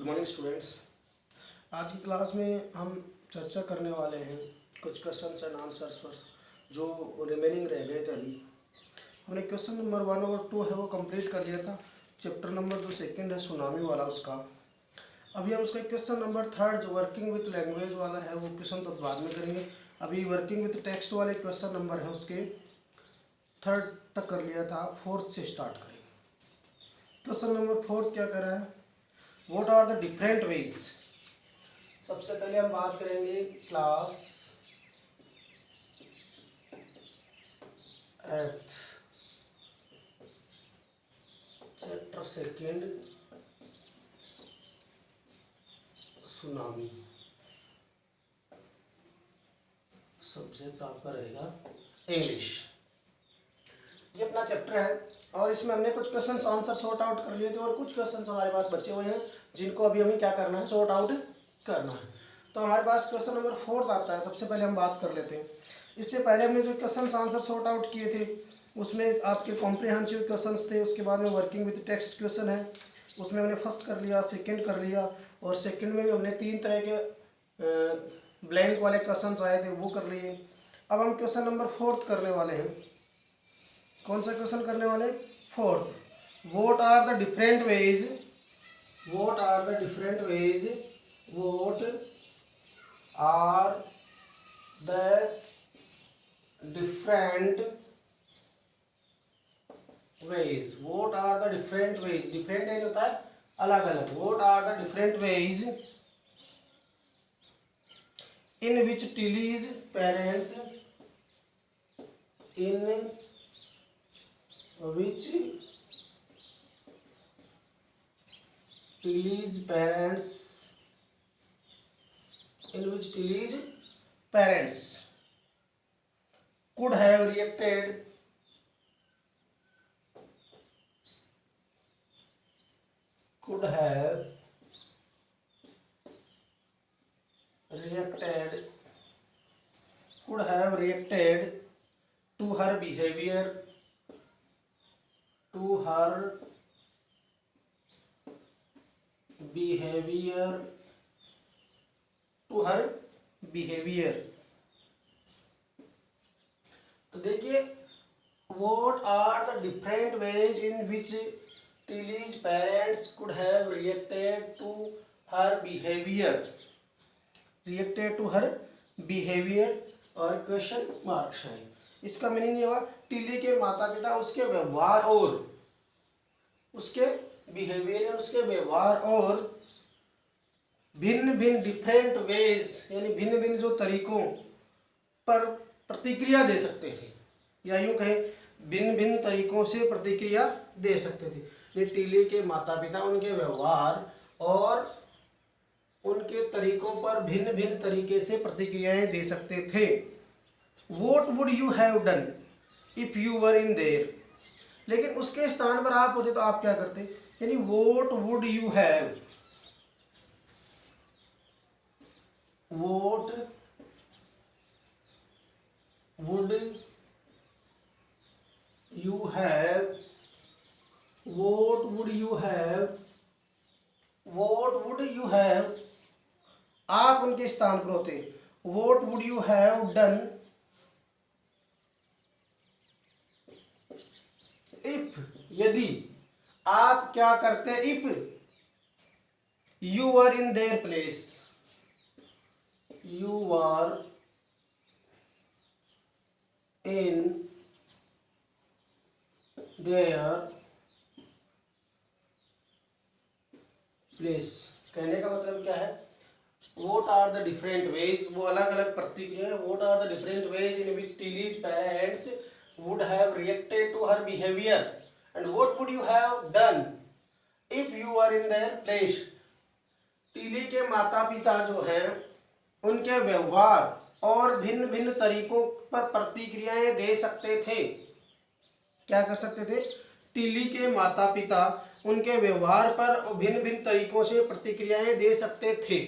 Good morning students. आज की class में हम चर्चा करने वाले हैं कुछ क्वेश्चंस एंड आंसर्स पर जो रिमेनिंग रह गए थे। अभी हमने क्वेश्चन नंबर 1 और 2 है वो कंप्लीट कर लिया था। चैप्टर नंबर जो सेकंड है सुनामी वाला उसका। अभी हम उसका क्वेश्चन नंबर 3 जो वर्किंग विथ लैंग्वेज वाला है वो क्वेश्चन तो बाद में करेंगे। अभी वर्किंग विथ टेक्स्ट वाले क्वेश्चन नंबर है उसके 3 तक कर लिया था, 4 से स्टार्ट करेंगे। क्वेश्चन नंबर 4 क्या कर रहा है, what are the different ways. सबसे पहले हम बात करेंगे class 8 chapter second tsunami. Subject आपका रहेगा इंग्लिश। ये अपना चैप्टर है और इसमें हमने कुछ क्वेश्चन आंसर सॉर्ट आउट कर लिए थे और कुछ क्वेश्चन हमारे पास बचे हुए हैं जिनको अभी हमें क्या करना है, सॉर्ट आउट करना है। तो हमारे पास क्वेश्चन नंबर 4 आता है। सबसे पहले हम बात कर लेते हैं। इससे पहले हमने जो क्वेश्चन आंसर सॉर्ट आउट किए थे उसमें आपके कॉम्प्रिहेंसिव क्वेश्चंस थे। उसके बाद में वर्किंग विद टेक्स्ट क्वेश्चन है, उसमें हमने फर्स्ट कर लिया, सेकंड कर लिया और सेकंड में भी हमने 3 तरह के ब्लैंक वाले क्वेश्चन आए थे वो कर लिए। अब हम क्वेश्चन नंबर 4 करने वाले हैं। कौन सा क्वेश्चन करने वाले? 4th। What are the different ways, what are the different ways, what are the different ways, what are the different ways. Different यानी होता है अलग अलग। What are the different ways in which Tilly's parents, in which Tilly's parents, in which Tilly's parents could have reacted, could have reacted, could have reacted to her behavior, to her behavior, to her behavior। तो देखिए, what are the different ways in which Tilly's parents could have reacted to her behavior, reacted to her behavior और question marks है। इसका meaning ये हुआ Tilly के माता पिता उसके व्यवहार और उसके बिहेवियर, उसके व्यवहार और भिन्न भिन्न डिफरेंट वेज यानी भिन्न भिन्न जो तरीकों पर प्रतिक्रिया दे सकते थे, या यूं कहें भिन्न भिन्न तरीकों से प्रतिक्रिया दे सकते थे। ये टिली के माता पिता उनके व्यवहार और उनके तरीकों पर भिन्न भिन्न तरीके से प्रतिक्रियाएं दे सकते थे। What would you have done if you were in there? लेकिन उसके स्थान पर आप होते तो आप क्या करते, यानी what would you have, what would you have, what would you have, what would you have, आप उनके स्थान पर होते what would you have done if, यदि आप क्या करते, if you were in their place, you were in their place। कहने का मतलब क्या है, What are the different ways, वो अलग अलग प्रतिक्रिया है। What are the different ways in which Tilly's parents would have reacted to her behavior and what would you have done if you were in their place। Tilly के माता पिता जो हैं उनके व्यवहार और भिन्न भिन्न तरीकों पर प्रतिक्रियाएं दे सकते थे। क्या कर सकते थे? टिली के माता पिता उनके व्यवहार पर भिन्न भिन्न तरीकों से प्रतिक्रियाएं दे सकते थे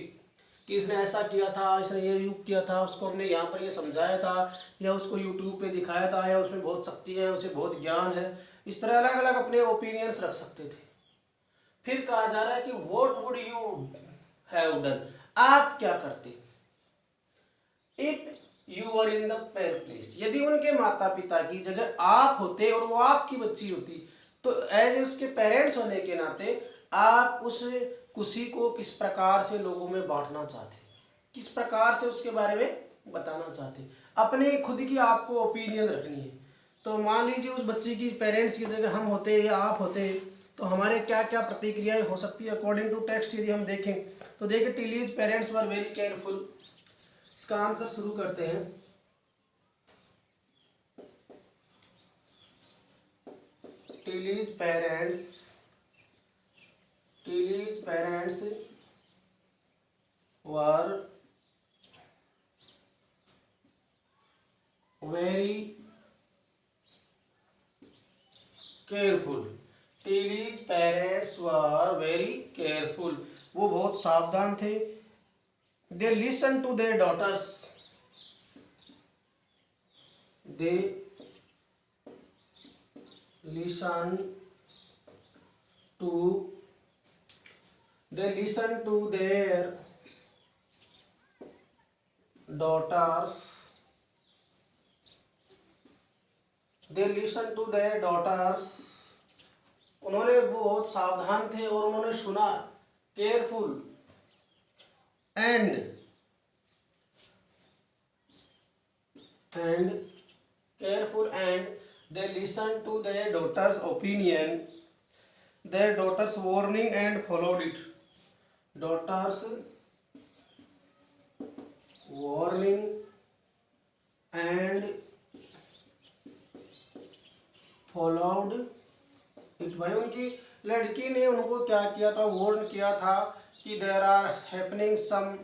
कि इसने ऐसा किया था, इसने ये यूज किया था, उसको हमने यहाँ पर ये समझाया था, या उसको यूट्यूब पे दिखाया था, या उसमें बहुत शक्ति है, उसे बहुत ज्ञान है। इस तरह अलग अलग अपने ओपिनियंस रख सकते थे। फिर कहा जा रहा है कि what would you have done, आप क्या करते if you were in the pair place, यदि उनके माता पिता की जगह आप होते और वो आपकी बच्ची होती, तो एज उसके पेरेंट्स होने के नाते आप उस खुशी को किस प्रकार से लोगों में बांटना चाहते, किस प्रकार से उसके बारे में बताना चाहते, अपने खुद की आपको ओपिनियन रखनी है। तो मान लीजिए उस बच्चे की पेरेंट्स की जगह हम होते या आप होते, तो हमारे क्या क्या प्रतिक्रियाएं हो सकती है अकॉर्डिंग टू टेक्स्ट यदि हम देखें। तो देखिए, Tilly's parents were very careful, इसका आंसर शुरू करते हैं। Tilly's parents were very careful, Tilly's parents were very careful, वो बहुत सावधान थे। They listen to their daughters, they listen to their daughters, उन्होंने वो बहुत सावधान थे और उन्होंने सुना, careful and they listened to their daughter's opinion, their daughter's warning and followed it. Daughter's warning and followed it. भाई उनकी लड़की ने उनको क्या किया था, वार्न किया था कि there are happening some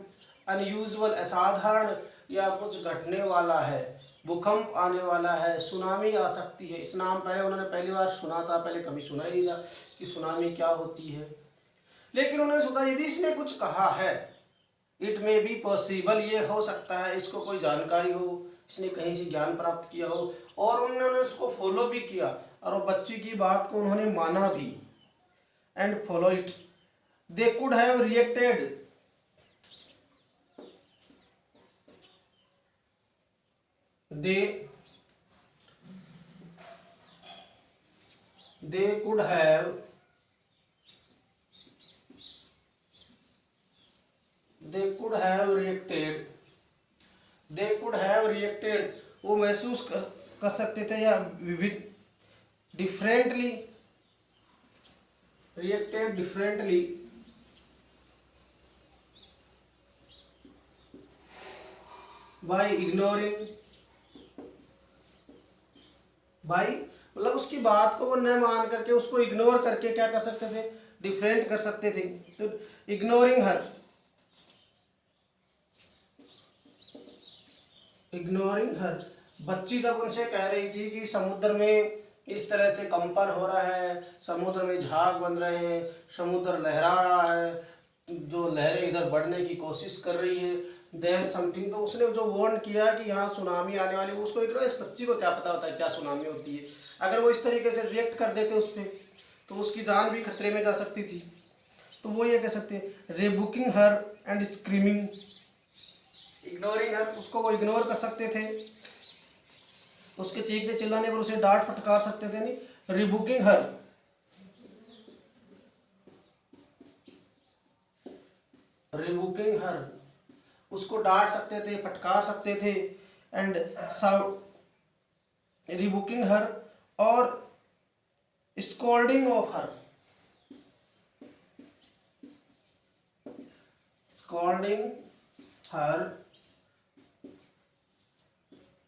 unusual, असाधारण या कुछ घटने वाला है, भूकंप आने वाला है, सुनामी आ सकती है। इस नाम पहले उन्होंने पहली बार सुना था, पहले कभी सुना ही नहीं था कि सुनामी क्या होती है, लेकिन उन्होंने सोचा यदि इसने कुछ कहा है, इट मे बी पॉसिबल, ये हो सकता है इसको कोई जानकारी हो, इसने कहीं से ज्ञान प्राप्त किया हो, और उन्होंने उसको फॉलो भी किया और वो बच्ची की बात को उन्होंने माना भी। And follow it, they could have reacted, they could have reacted, वो महसूस कर सकते थे या विविध differently by ignoring, मतलब उसकी बात को वो न मान करके उसको इग्नोर करके क्या कर सकते थे, डिफरेंट कर सकते थे। तो इग्नोरिंग हर, बच्ची जब उनसे कह रही थी कि समुद्र में इस तरह से कंपन हो रहा है, समुद्र में झाग बन रहे हैं, समुद्र लहरा रहा है, जो लहरें इधर बढ़ने की कोशिश कर रही है, देयर समथिंग, तो उसने जो वार्न किया कि यहाँ सुनामी आने वाली, उसको इग्नोर, इस बच्ची को क्या पता होता है क्या सुनामी होती है। अगर वो इस तरीके से रिएक्ट कर देते उस पर, तो उसकी जान भी खतरे में जा सकती थी। तो वो ये कह सकते हैं, रेबुकिंग हर एंड स्क्रीमिंग, इग्नोरिंग हर, उसको वो इग्नोर कर सकते थे, उसके चीखने चिल्लाने पर उसे डांट फटकार सकते थे नहीं। रिबुकिंग हर, उसको डांट सकते थे, फटकार सकते थे। एंड रिबुकिंग हर और स्कॉल्डिंग ऑफ हर,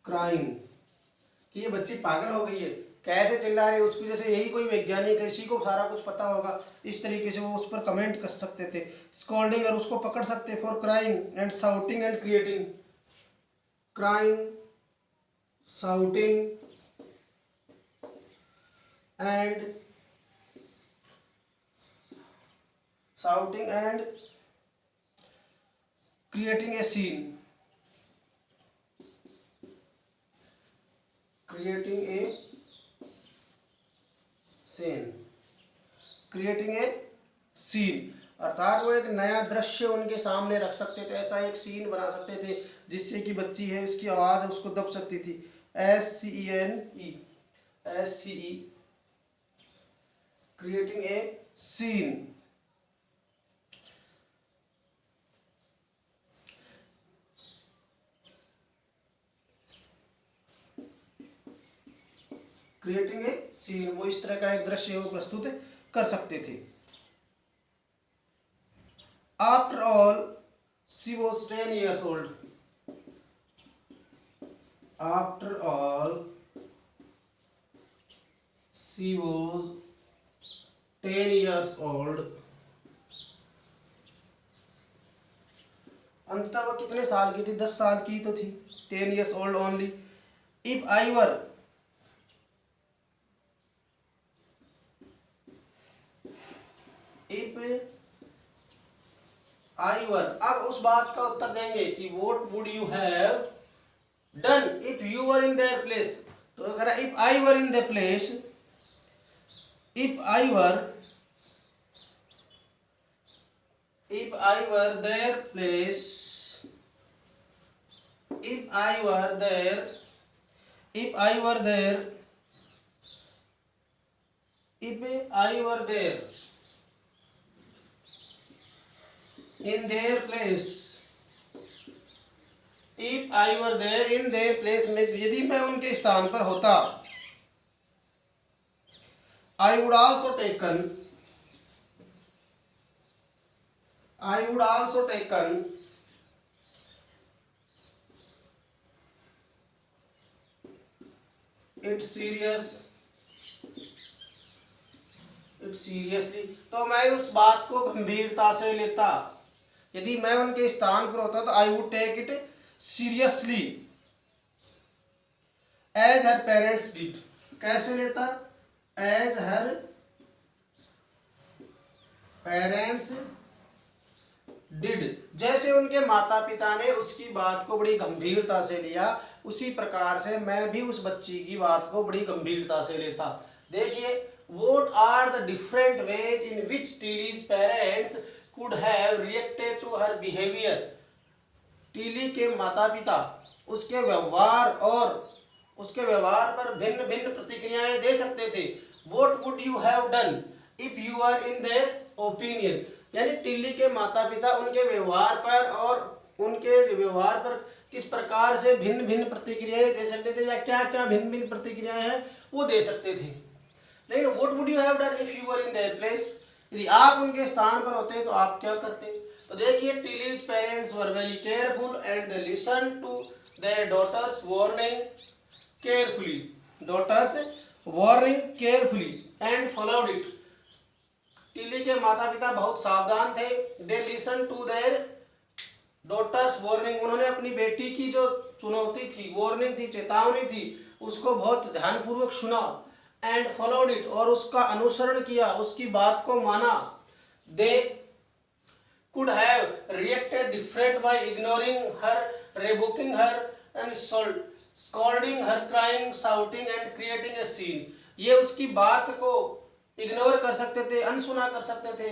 क्राइम, कि ये बच्ची पागल हो गई है, कैसे चिल्ला रही है, उसकी जैसे यही कोई वैज्ञानिक है, इसी को सारा कुछ पता होगा, इस तरीके से वो उस पर कमेंट कर सकते थे। स्कॉल्डिंग और उसको पकड़ सकते for crying and shouting and creating, crying, shouting and creating a scene, creating a scene scene, अर्थात वो एक नया दृश्य उनके सामने रख सकते थे, ऐसा एक सीन बना सकते थे जिससे कि बच्ची है उसकी आवाज़ उसको दब सकती थी। SCENE creating a scene. Creating a scene, वो इस तरह का एक दृश्य वो प्रस्तुत कर सकते थे। After all she was 10 years old. After all she was 10 years old. अंततः वह कितने साल की थी? 10 साल की तो थी। 10 years old only. If I were अब उस बात का उत्तर देंगे कि what would you have done if you were in their place। तो अगर if I were in their place, if I were their place, if I were there in their place, if I were there in their place में यदि मैं उनके स्थान पर होता, I would also taken it seriously। तो मैं उस बात को गंभीरता से लेता। यदि मैं उनके स्थान पर होता तो I would take it seriously as her parents did। कैसे लेता? As her parents did, जैसे उनके माता पिता ने उसकी बात को बड़ी गंभीरता से लिया, उसी प्रकार से मैं भी उस बच्ची की बात को बड़ी गंभीरता से लेता। देखिए, what are the different ways in which Tilly's parents could have reacted to her behavior। Tilly के माता पिता उसके व्यवहार पर भिन्न भिन्न प्रतिक्रियाएं दे सकते थे। What would you have done if you were in their opinion। यानी टिल्ली के माता पिता उनके व्यवहार पर किस प्रकार से भिन्न भिन्न प्रतिक्रियाएं दे सकते थे, या क्या क्या भिन्न भिन्न प्रतिक्रियाएं हैं वो दे सकते थे। लेकिन what would you have done if you were in their place, यदि आप उनके स्थान पर होते तो आप क्या करते? तो देखिए, Tilly's parents were very careful and they listen to their daughters warning carefully and followed it. Tilly के माता पिता बहुत सावधान थे। They listen to their daughters warning, उन्होंने अपनी बेटी की जो चुनौती थी, वार्निंग थी, चेतावनी थी, उसको बहुत ध्यानपूर्वक सुना। एंड फॉलोड इट, और उसका अनुसरण किया, उसकी बात को माना। दे could have reacted different by ignoring her, rebuking her and scolding her, crying, shouting and creating a scene। ये उसकी बात को इग्नोर कर सकते थे, अनसुना कर सकते थे।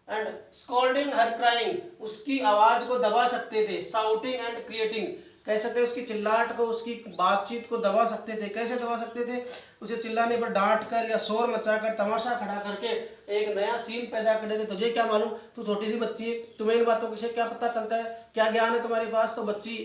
एंड स्कॉल्डिंग हर क्राइंग, उसकी आवाज को दबा सकते थे। शाउटिंग एंड क्रिएटिंग, कह सकते हैं उसकी चिल्लाहट को, उसकी बातचीत को दबा सकते थे। कैसे दबा सकते थे? उसे चिल्लाने पर डांट कर या शोर मचाकर, तमाशा खड़ा करके एक नया सीन पैदा कर देते। तुझे क्या मालूम, तू छोटी सी बच्ची है, तुम्हें इन बातों से क्या पता चलता है, क्या ज्ञान है तुम्हारे पास? तो बच्ची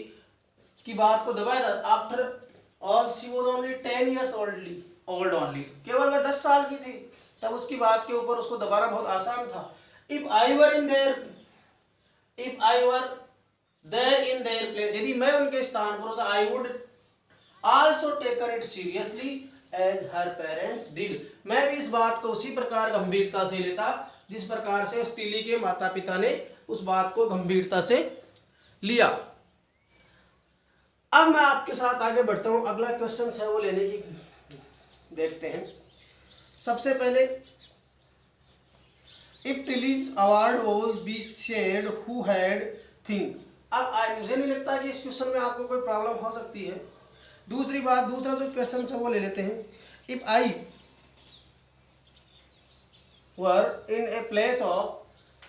की बात को दबाया। After all she was only 10 years old only, केवल वह 10 साल की थी, तब उसकी बात के ऊपर उसको दबाना बहुत आसान था। If I were there in their place, यदि मैं उनके स्थान पर होता, I would also taken it seriously as her parents did। मैं भी इस बात को उसी प्रकार गंभीरता से लेता जिस प्रकार से उस टिली के माता पिता ने उस बात को गंभीरता से लिया। अब मैं आपके साथ आगे बढ़ता हूं, अगला क्वेश्चन है वो लेने की देखते हैं। सबसे पहले, if Tilly's award was be shared, who had think। अब मुझे नहीं लगता कि इस क्वेश्चन में आपको कोई प्रॉब्लम हो सकती है। दूसरा जो क्वेश्चन है वो ले लेते हैं। If I were in a place of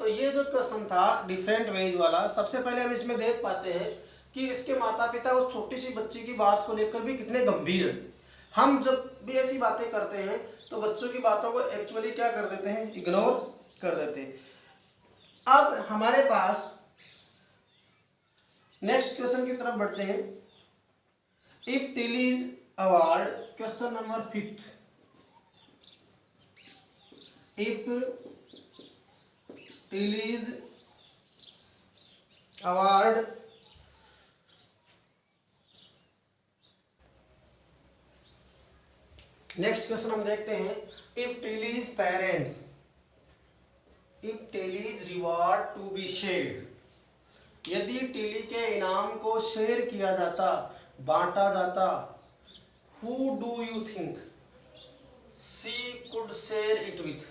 तो ये जो क्वेश्चन था डिफरेंट वेज वाला, सबसे पहले हम इसमें देख पाते हैं कि इसके माता पिता उस छोटी सी बच्ची की बात को लेकर भी कितने गंभीर हैं। हम जब भी ऐसी बातें करते हैं तो बच्चों की बातों को एक्चुअली क्या कर देते हैं, इग्नोर कर देते हैं। अब हमारे पास नेक्स्ट क्वेश्चन की तरफ बढ़ते हैं। If Tilly's award, question number 5, if Tilly's award next question हम देखते हैं। If Tilly's parents, if Tilly's reward to be shared, यदि टिली के इनाम को शेयर किया जाता, बांटा जाता, who do you think she could share it with,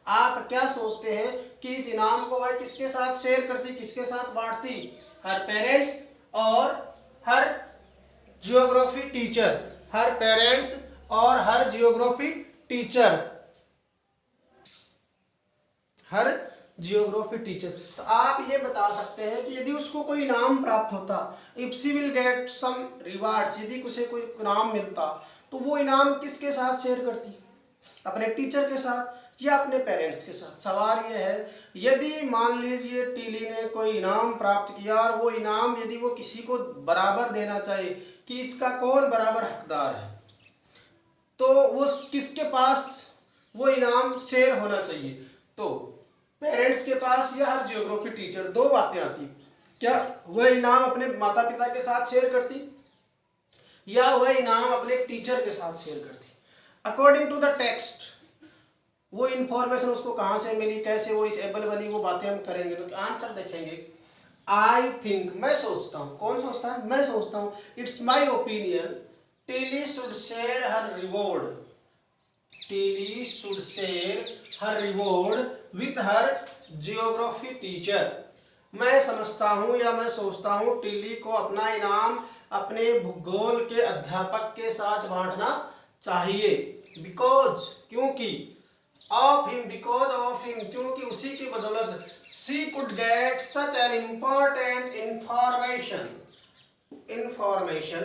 आप क्या सोचते हैं कि इस इनाम को वह किसके साथ शेयर करती, किसके साथ बांटती? हर पेरेंट्स और हर जियोग्राफी टीचर, हर पेरेंट्स और हर जियोग्राफी टीचर, हर जियोग्राफी टीचर। तो आप ये बता सकते हैं कि यदि उसको कोई इनाम प्राप्त होता, if she will get some rewards, यदि उसे कोई इनाम मिलता तो वो इनाम किसके साथ शेयर करती? अपने टीचर के साथ या अपने पेरेंट्स के साथ? सवाल ये है, यदि मान लीजिए टिली ने कोई इनाम प्राप्त किया और वो इनाम यदि वो किसी को बराबर देना चाहे कि इसका कौन बराबर हकदार है, तो वो किसके पास वो इनाम शेयर होना चाहिए? तो पेरेंट्स के पास या हर जियोग्राफी टीचर? दो बातें आती, क्या वह इनाम अपने माता पिता के साथ शेयर करती या वह इनाम अपने टीचर के साथ शेयर करती? अकॉर्डिंग टू द टेक्स्ट वो इंफॉर्मेशन उसको कहाँ से मिली, कैसे वो इस एबल बनी, वो बातें हम करेंगे। तो आंसर देखेंगे। आई थिंक, मैं सोचता हूँ, कौन सोचता है? मैं सोचता हूँ, it's my opinion Tilly should share her reward, Tilly should share her reward with her geography teacher. मैं समझता हूँ या मैं सोचता हूँ टिली को अपना इनाम अपने भूगोल के अध्यापक के साथ बांटना चाहिए। बिकॉज, क्योंकि, of him, because of him, क्योंकि उसी की बदौलत, she could get such an important information, information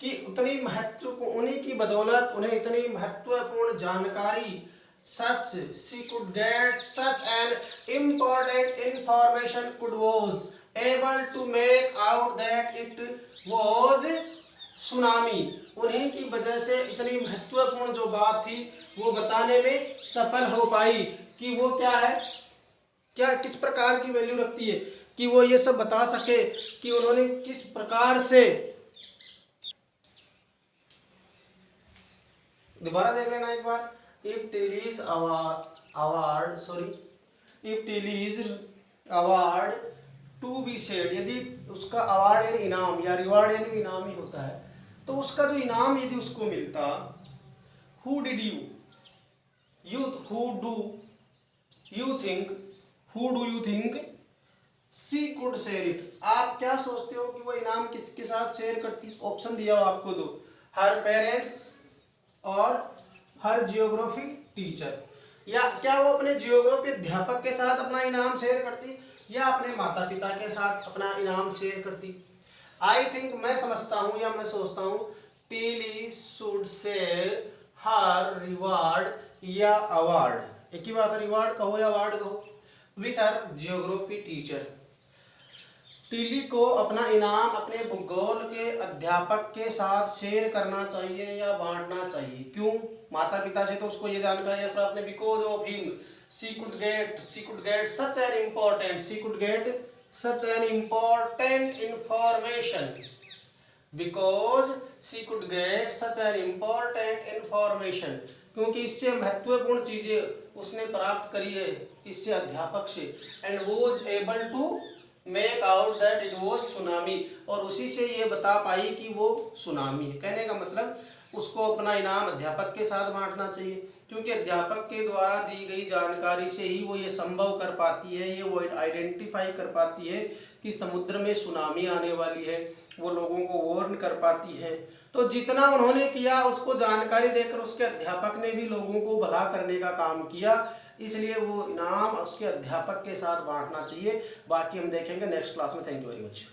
की उतनी महत्वपूर्ण, उन्हीं की बदौलत उन्हें इतनी महत्वपूर्ण जानकारी, such, she could get such an important information, could was able to make out that it was tsunami, उन्हीं की वजह से इतनी महत्वपूर्ण जो बात थी वो बताने में सफल हो पाई कि वो क्या है, क्या किस प्रकार की वैल्यू रखती है, कि वो ये सब बता सके कि उन्होंने किस प्रकार से, दोबारा देख लेना एक बार। If Tilly's award, if Tilly's award to be shared, यदि उसका अवार्ड यानी इनाम, या रिवार्ड यानी इनाम ही होता है, तो उसका जो इनाम यदि उसको मिलता, who did you do you think she could share it, आप क्या सोचते हो कि वो इनाम किसके साथ शेयर करती? ऑप्शन दिया हो आपको दो, हर पेरेंट्स और हर जियोग्राफी टीचर, या क्या वो अपने जियोग्राफी अध्यापक के साथ अपना इनाम शेयर करती या अपने माता पिता के साथ अपना इनाम शेयर करती? आई थिंक, मैं समझता हूँ या मैं सोचता हूँ, Tilly should share her reward या अवार्ड, एक ही बात है, रिवार्ड कहो या अवार्ड कहो, with her geography teacher. Tilly को अपना इनाम अपने भूगोल के अध्यापक के साथ शेयर करना चाहिए या बांटना चाहिए? क्यों? माता पिता से तो उसको ये जानकारी प्राप्त नहीं, because of him she could get such an important information, because she could get such an important information, क्योंकि इससे महत्वपूर्ण चीजें उसने प्राप्त करी है इससे अध्यापक से, and was able to make out that it was tsunami, और उसी से ये बता पाई कि वो सुनामी है। कहने का मतलब उसको अपना इनाम अध्यापक के साथ बांटना चाहिए, क्योंकि अध्यापक के द्वारा दी गई जानकारी से ही वो ये संभव कर पाती है, ये वो आइडेंटिफाई कर पाती है कि समुद्र में सुनामी आने वाली है, वो लोगों को वार्न कर पाती है। तो जितना उन्होंने किया उसको जानकारी देकर उसके अध्यापक ने भी लोगों को भला करने का काम किया, इसलिए वो इनाम उसके अध्यापक के साथ बांटना चाहिए। बाकी हम देखेंगे नेक्स्ट क्लास में। Thank you very much.